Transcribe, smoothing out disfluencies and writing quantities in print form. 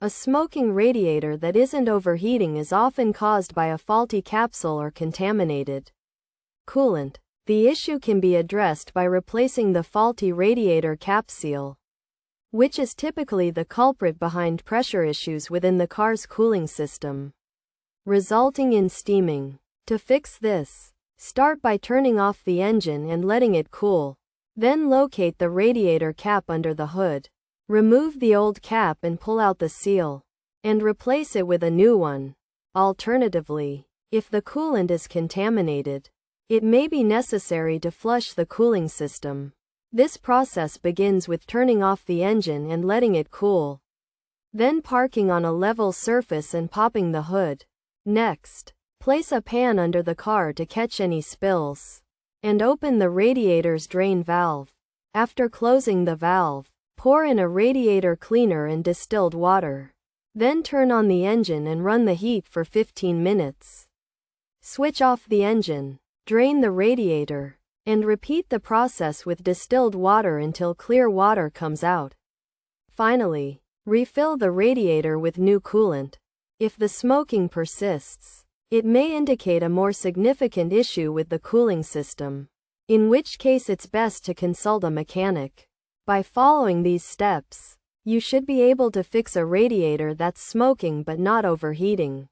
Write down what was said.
A smoking radiator that isn't overheating is often caused by a faulty capsule or contaminated coolant. The issue can be addressed by replacing the faulty radiator cap seal, which is typically the culprit behind pressure issues within the car's cooling system, resulting in steaming. To fix this, start by turning off the engine and letting it cool. Then locate the radiator cap under the hood. Remove the old cap and pull out the seal, and replace it with a new one. Alternatively, if the coolant is contaminated, it may be necessary to flush the cooling system. This process begins with turning off the engine and letting it cool, then parking on a level surface and popping the hood. Next, place a pan under the car to catch any spills, and open the radiator's drain valve. After closing the valve, pour in a radiator cleaner and distilled water. Then turn on the engine and run the heat for 15 minutes. Switch off the engine, drain the radiator, and repeat the process with distilled water until clear water comes out. Finally, refill the radiator with new coolant. If the smoking persists, it may indicate a more significant issue with the cooling system, in which case it's best to consult a mechanic. By following these steps, you should be able to fix a radiator that's smoking but not overheating.